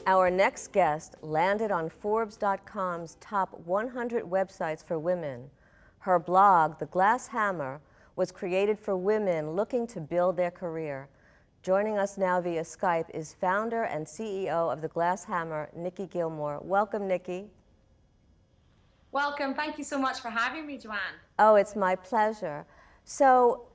Our next guest landed on Forbes.com's top 100 websites for women. Her blog, The Glass Hammer, was created for women looking to build their career. Joining us now via Skype is founder and CEO of The Glass Hammer, Nikki Gilmore. Welcome, Nikki. Welcome. Thank you so much for having me, Joanne. Oh, it's my pleasure. So,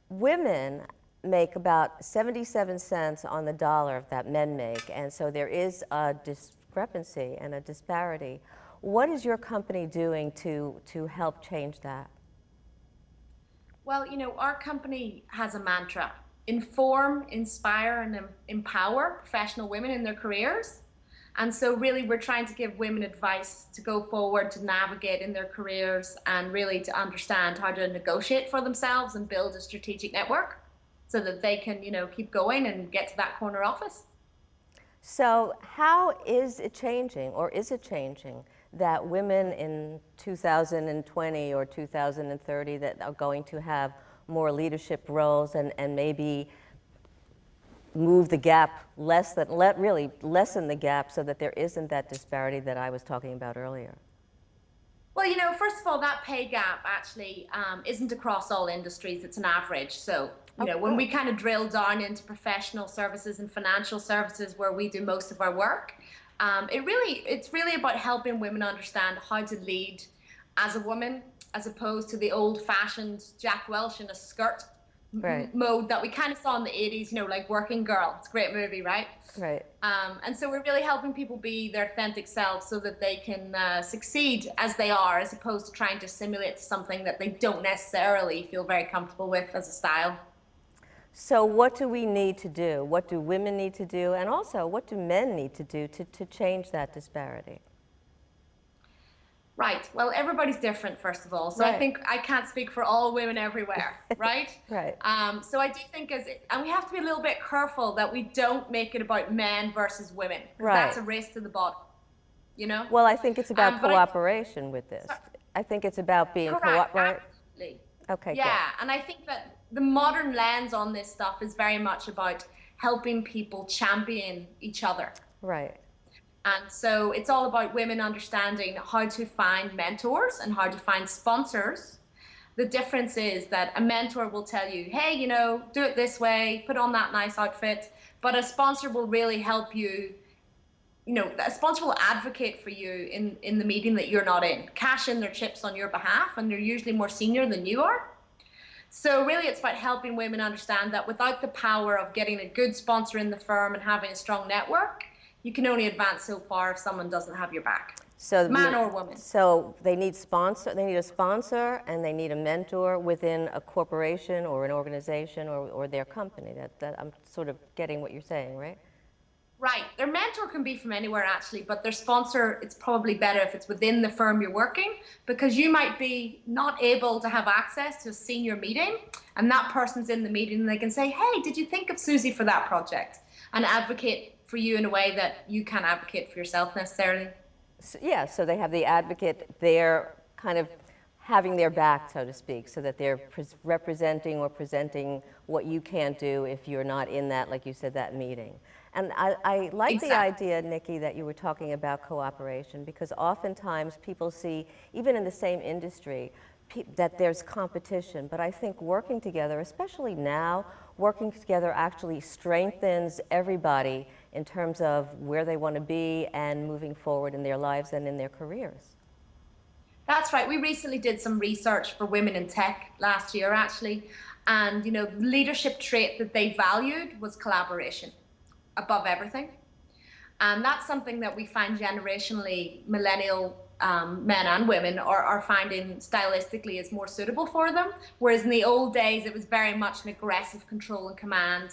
women make about 77 cents on the dollar that men make, and so there is a discrepancy and a disparity. What is your company doing to help change that? Well, our company has a mantra: inform, inspire, and empower professional women in their careers. And so really we're trying to give women advice to go forward, to navigate in their careers, and really to understand how to negotiate for themselves and build a strategic network so that they can, keep going and get to that corner office. So how is it changing, or is it changing, that women in 2020 or 2030 that are going to have more leadership roles and maybe move the gap really lessen the gap so that there isn't that disparity that I was talking about earlier? Well, first of all, that pay gap actually isn't across all industries. It's an average. So, when we kind of drill down into professional services and financial services where we do most of our work, it's really about helping women understand how to lead as a woman, as opposed to the old-fashioned Jack Welch in a skirt mode that we kind of saw in the 80s, like Working Girl. It's a great movie, right? Right. And so we're really helping people be their authentic selves so that they can succeed as they are, as opposed to trying to simulate something that they don't necessarily feel very comfortable with as a style. So what do we need to do? What do women need to do? And also, what do men need to do to change that disparity? Right. Well, everybody's different, first of all. So I think I can't speak for all women everywhere, right? Right. So I do think and we have to be a little bit careful that we don't make it about men versus women. Right. That's a race to the bottom, Well, I think it's about cooperation with this. I think it's about being cooperative. Absolutely. Okay, yeah, good. And I think that the modern lens on this stuff is very much about helping people champion each other. Right. And so it's all about women understanding how to find mentors and how to find sponsors. The difference is that a mentor will tell you, hey, do it this way, put on that nice outfit. But a sponsor will really help you, a sponsor will advocate for you in the meeting that you're not in, cash in their chips on your behalf, and they're usually more senior than you are. So really it's about helping women understand that without the power of getting a good sponsor in the firm and having a strong network, you can only advance so far if someone doesn't have your back, so man or woman. So they need a sponsor, and they need a mentor within a corporation or an organization or their company. That I'm sort of getting what you're saying, right? Right. Their mentor can be from anywhere, actually, but their sponsor, it's probably better if it's within the firm you're working, because you might be not able to have access to a senior meeting, and that person's in the meeting and they can say, hey, did you think of Susie for that project? And advocate for you in a way that you can't advocate for yourself necessarily. So they have the advocate there kind of having their back, so to speak, so that they're representing or presenting what you can't do if you're not in that, like you said, that meeting. And I like the idea, Nikki, that you were talking about cooperation, because oftentimes people see, even in the same industry, that there's competition. But I think working together, especially now, working together actually strengthens everybody in terms of where they want to be and moving forward in their lives and in their careers. That's right. We recently did some research for women in tech last year, actually. And, the leadership trait that they valued was collaboration above everything. And that's something that we find generationally millennial men and women are finding stylistically is more suitable for them. Whereas in the old days, it was very much an aggressive control and command.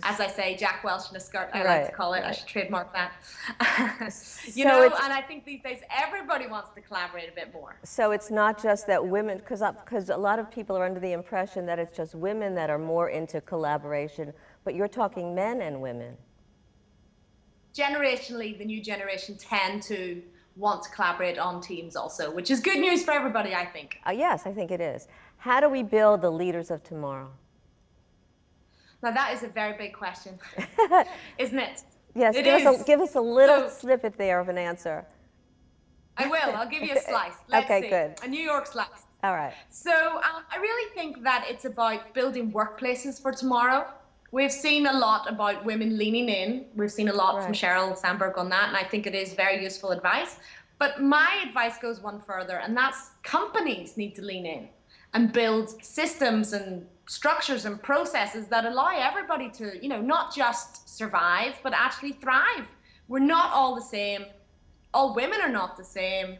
As I say, Jack Welch in a skirt, I like to call it. I should trademark that. And I think these days everybody wants to collaborate a bit more. So it's not just that women, because a lot of people are under the impression that it's just women that are more into collaboration, but you're talking men and women. Generationally, the new generation tend to want to collaborate on teams also, which is good news for everybody, I think. Yes, I think it is. How do we build the leaders of tomorrow? Now that is a very big question, isn't it? Yes, It give us a little So- snippet there of an answer. I will. I'll give you a slice. Let's Okay, see. good. A New York slice. All right. So I really think that it's about building workplaces for tomorrow. We've seen a lot about women leaning in. We've seen a lot from Right. Sheryl Sandberg on that, and I think it is very useful advice. But my advice goes one further, and that's companies need to lean in and build systems and structures and processes that allow everybody to, not just survive, but actually thrive. We're not all the same. All women are not the same.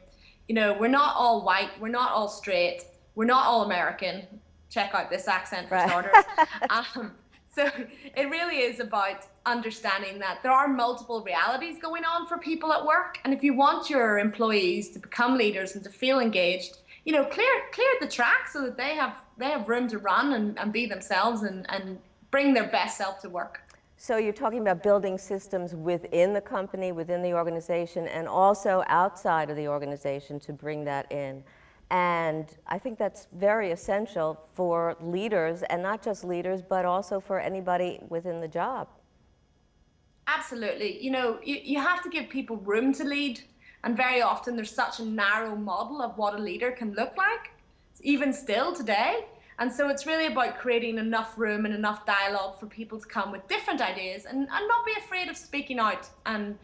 We're not all white. We're not all straight. We're not all American. Check out this accent for Right. starters. So it really is about understanding that there are multiple realities going on for people at work. And if you want your employees to become leaders and to feel engaged, clear the track so that they have room to run and be themselves and bring their best self to work. So you're talking about building systems within the company, within the organization, and also outside of the organization to bring that in. And I think that's very essential for leaders, and not just leaders, but also for anybody within the job. Absolutely. You have to give people room to lead. And very often there's such a narrow model of what a leader can look like, even still today. And so it's really about creating enough room and enough dialogue for people to come with different ideas and not be afraid of speaking out and,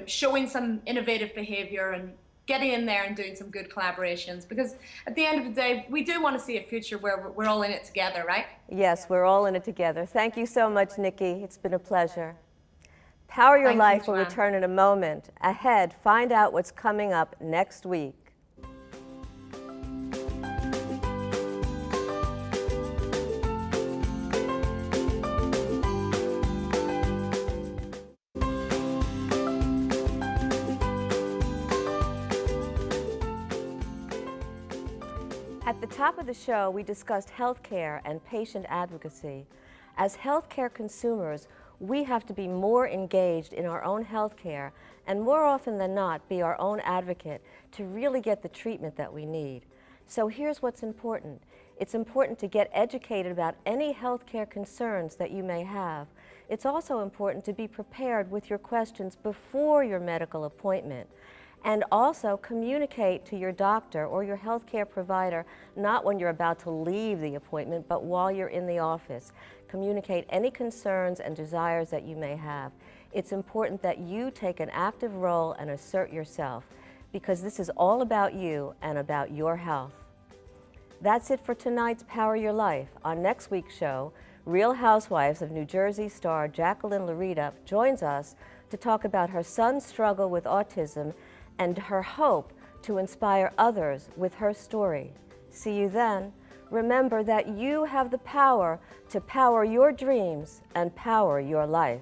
showing some innovative behavior and getting in there and doing some good collaborations. Because at the end of the day, we do want to see a future where we're all in it together, right? Yes, we're all in it together. Thank you so much, Nikki. It's been a pleasure. Power Your Thank you, Life will Joanne. return in a moment. Ahead, find out what's coming up next week. At the top of the show, we discussed healthcare and patient advocacy. As healthcare consumers, we have to be more engaged in our own healthcare and more often than not be our own advocate to really get the treatment that we need. So here's what's important. It's important to get educated about any healthcare concerns that you may have. It's also important to be prepared with your questions before your medical appointment. And also communicate to your doctor or your healthcare provider, not when you're about to leave the appointment, but while you're in the office. Communicate any concerns and desires that you may have. It's important that you take an active role and assert yourself, because this is all about you and about your health. That's it for tonight's Power Your Life. On next week's show, Real Housewives of New Jersey star Jacqueline Laurita joins us to talk about her son's struggle with autism and her hope to inspire others with her story. See you then. Remember that you have the power to power your dreams and power your life.